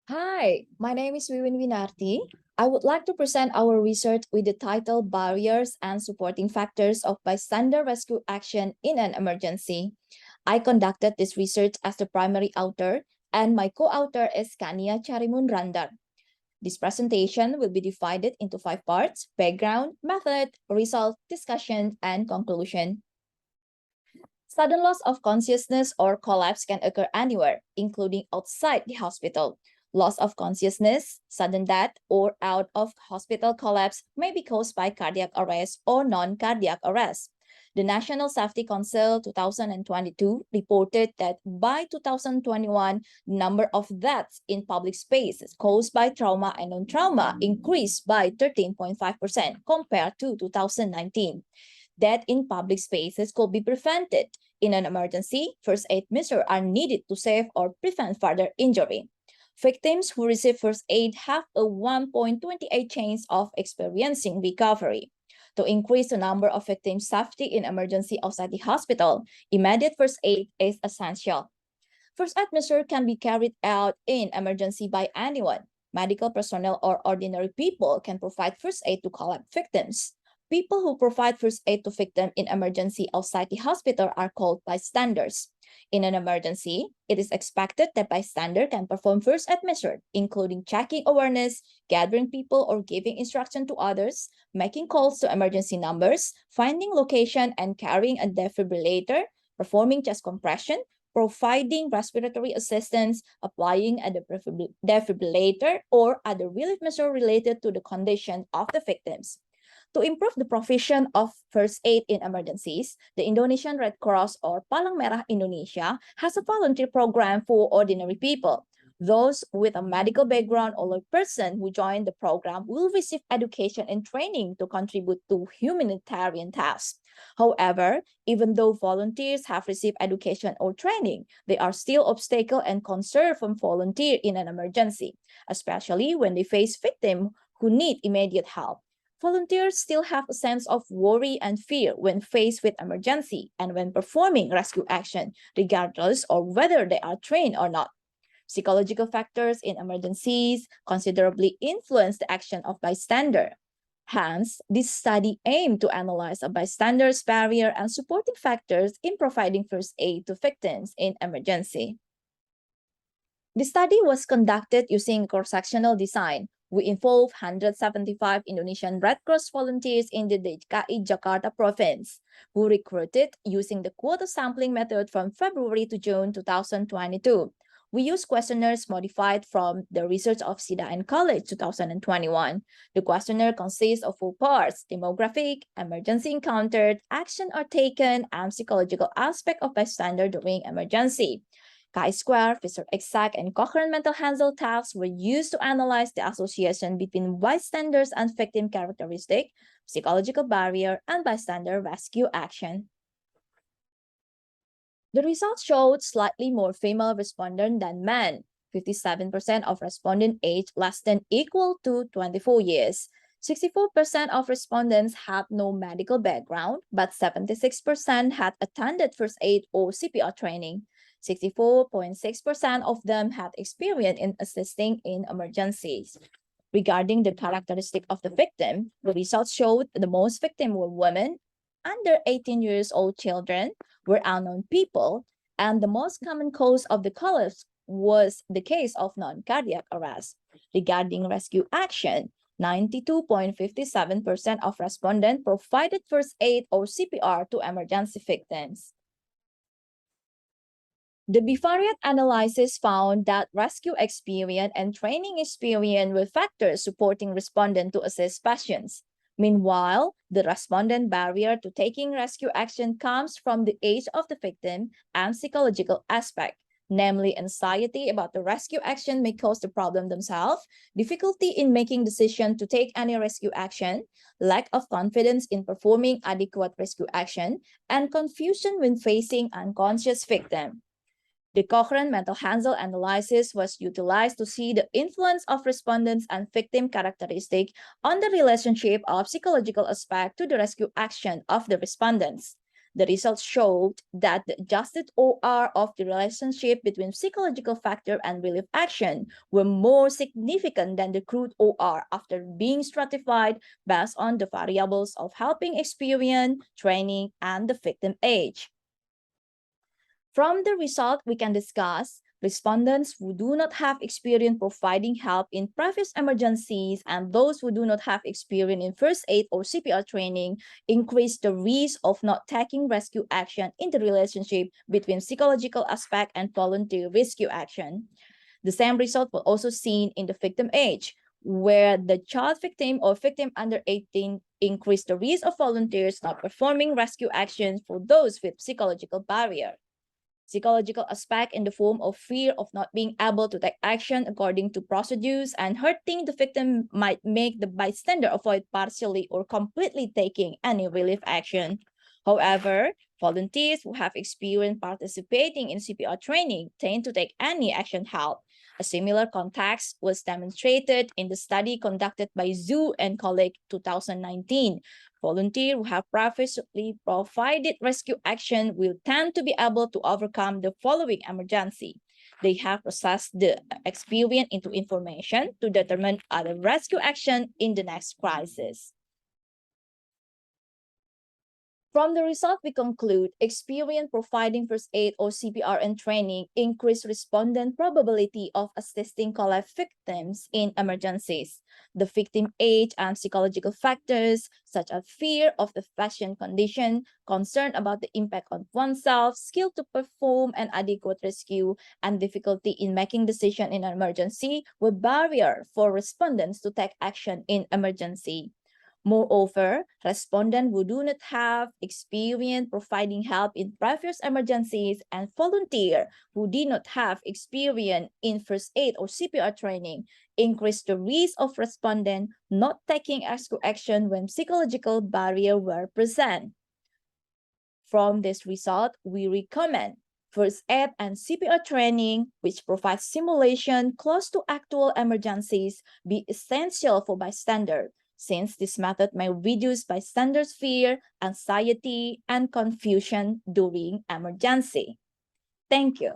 Hi, my name is Wiwin Winarti. I would like to present our research with the title Barriers and Supporting Factors of Bystander Rescue Action in an Emergency. I conducted this research as the primary author, and my co-author is Kania Charimun Randar. This presentation will be divided into 5 parts: background, method, result, discussion, and conclusion. Sudden loss of consciousness or collapse can occur anywhere, including outside the hospital. Loss of consciousness, sudden death, or out of hospital collapse may be caused by cardiac arrest or non-cardiac arrest. The National Safety Council 2022 reported that by 2021, the number of deaths in public spaces caused by trauma and non-trauma increased by 13.5% compared to 2019. Death in public spaces could be prevented. In an emergency, first aid measures are needed to save or prevent further injury. Victims who receive first aid have a 1.28 chance of experiencing recovery. To increase the number of victims' safety in emergency outside the hospital, immediate first aid is essential. First aid measures can be carried out in emergency by anyone. Medical personnel or ordinary people can provide first aid to collapse victims. People who provide first aid to victims in emergency outside the hospital are called bystanders. In an emergency, it is expected that bystander can perform first aid measures, including checking awareness, gathering people or giving instruction to others, making calls to emergency numbers, finding location and carrying a defibrillator, performing chest compression, providing respiratory assistance, applying a defibrillator, or other relief measures related to the condition of the victims. To improve the provision of first aid in emergencies, the Indonesian Red Cross or Palang Merah Indonesia has a volunteer program for ordinary people. Those with a medical background or a person who join the program will receive education and training to contribute to humanitarian tasks. However, even though volunteers have received education or training, there are still obstacles and concerns from volunteers in an emergency, especially when they face victims who need immediate help. Volunteers still have a sense of worry and fear when faced with emergency and when performing rescue action, regardless of whether they are trained or not. Psychological factors in emergencies considerably influence the action of bystander. Hence, this study aimed to analyze a bystander's barrier and supporting factors in providing first aid to victims in emergency. The study was conducted using cross-sectional design. We involved 175 Indonesian Red Cross volunteers in the DKI Jakarta province, who recruited using the quota sampling method from February to June 2022. We used questionnaires modified from the research of SIDA and College 2021. The questionnaire consists of 4 parts: demographic, emergency encountered, action or taken, and psychological aspect of bystander during emergency. Chi-square, Fisher-Exact, and coherent mental handle tasks were used to analyze the association between bystanders and victim characteristic, psychological barrier, and bystander rescue action. The results showed slightly more female respondents than men. 57% of respondents aged less than equal to 24 years. 64% of respondents had no medical background, but 76% had attended first aid or CPR training. 64.6% of them had experience in assisting in emergencies. Regarding the characteristic of the victim, the results showed the most victims were women, under 18 years old children, were unknown people, and the most common cause of the collapse was the case of non-cardiac arrest. Regarding rescue action, 92.57% of respondents provided first aid or CPR to emergency victims. The bivariate analysis found that rescue experience and training experience were factors supporting respondents to assist patients. Meanwhile, the respondent barrier to taking rescue action comes from the age of the victim and psychological aspect, namely anxiety about the rescue action may cause the problem themselves, difficulty in making decision to take any rescue action, lack of confidence in performing adequate rescue action, and confusion when facing unconscious victim. The coherent mental handle analysis was utilized to see the influence of respondents and victim characteristic on the relationship of psychological aspect to the rescue action of the respondents. The results showed that the adjusted OR of the relationship between psychological factor and relief action were more significant than the crude OR after being stratified based on the variables of helping experience, training, and the victim age. From the result, we can discuss respondents who do not have experience providing help in previous emergencies and those who do not have experience in first aid or CPR training increase the risk of not taking rescue action in the relationship between psychological aspect and volunteer rescue action. The same result was also seen in the victim age, where the child victim or victim under 18 increased the risk of volunteers not performing rescue actions for those with psychological barrier. Psychological aspect in the form of fear of not being able to take action according to procedures and hurting the victim might make the bystander avoid partially or completely taking any relief action. However, volunteers who have experience participating in CPR training tend to take any action help. A similar context was demonstrated in the study conducted by Zhu and colleague 2019. Volunteers who have previously provided rescue action will tend to be able to overcome the following emergency. They have processed the experience into information to determine other rescue action in the next crisis. From the result, we conclude experience providing first aid or CPR and training increase respondent probability of assisting collapse victims in emergencies. The victim age and psychological factors such as fear of the patient condition, concern about the impact on oneself, skill to perform an adequate rescue, and difficulty in making decisions in an emergency were barriers for respondents to take action in emergency. Moreover, respondents who do not have experience providing help in previous emergencies and volunteers who did not have experience in first aid or CPR training increase the risk of respondents not taking action when psychological barriers were present. From this result, we recommend first aid and CPR training, which provides simulation close to actual emergencies, be essential for bystanders, since this method may reduce bystanders' fear, anxiety, and confusion during emergency. Thank you.